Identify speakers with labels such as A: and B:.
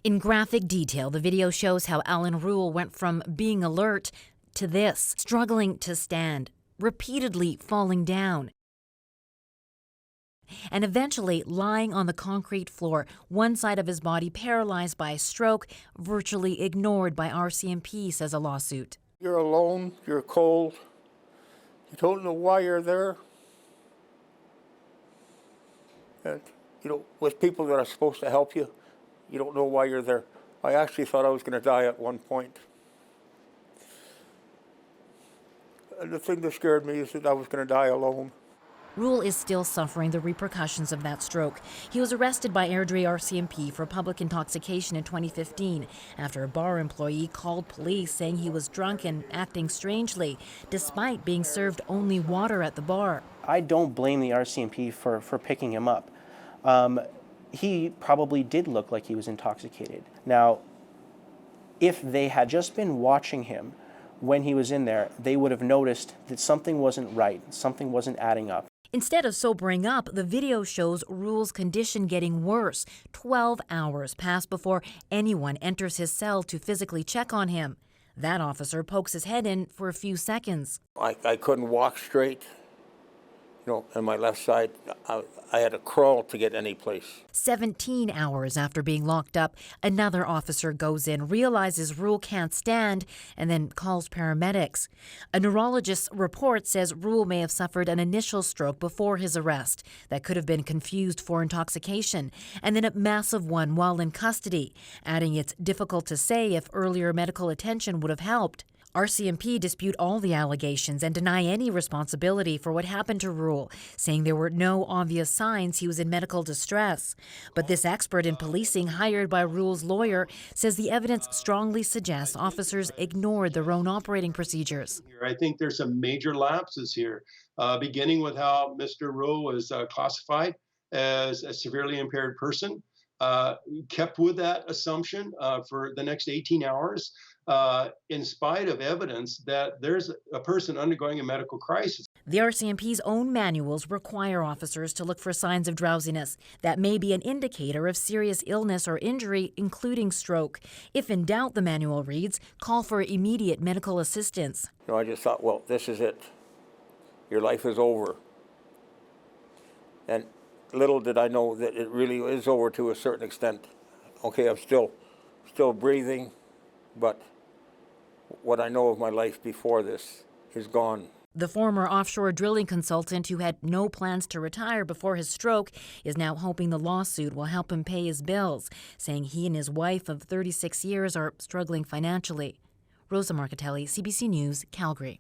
A: In graphic detail, the video shows how Alan Ruel went from being alert to this, struggling to stand, repeatedly falling down, and eventually lying on the concrete floor, one side of his body paralyzed by a stroke, virtually ignored by RCMP, says a lawsuit.
B: You're alone, you're cold, you don't know why you're there. And, with people that are supposed to help you, you don't know why you're there. I actually thought I was going to die at one point. And the thing that scared me is that I was going to die alone.
A: Ruel is still suffering the repercussions of that stroke. He was arrested by Airdrie RCMP for public intoxication in 2015 after a bar employee called police saying he was drunk and acting strangely, despite being served only water at the bar.
C: I don't blame the RCMP for picking him up. He probably did look like he was intoxicated. Now, if they had just been watching him when he was in there, they would have noticed that something wasn't right, something wasn't adding up.
A: Instead of sobering up, the video shows Ruel's condition getting worse. 12 hours pass before anyone enters his cell to physically check on him. That officer pokes his head in for a few seconds.
B: I couldn't walk straight. On my left side, I had to crawl to get any place.
A: 17 hours after being locked up, another officer goes in, realizes Ruel can't stand, and then calls paramedics. A neurologist's report says Ruel may have suffered an initial stroke before his arrest that could have been confused for intoxication, and then a massive one while in custody, adding it's difficult to say if earlier medical attention would have helped. RCMP dispute all the allegations and deny any responsibility for what happened to Ruel, saying there were no obvious signs he was in medical distress. But this expert in policing hired by Ruel's lawyer says the evidence strongly suggests officers ignored their own operating procedures.
D: I think there's some major lapses here, beginning with how Mr. Ruel was classified as a severely impaired person. Kept with that assumption for the next 18 hours, in spite of evidence that there's a person undergoing a medical crisis.
A: The RCMP's own manuals require officers to look for signs of drowsiness that may be an indicator of serious illness or injury, including stroke. If in doubt, the manual reads, call for immediate medical assistance.
B: I just thought, well, this is it. Your life is over. And little did I know that it really is over to a certain extent. Okay, I'm still breathing, but what I know of my life before this is gone.
A: The former offshore drilling consultant who had no plans to retire before his stroke is now hoping the lawsuit will help him pay his bills, saying he and his wife of 36 years are struggling financially. Rosa Marcatelli, CBC News, Calgary.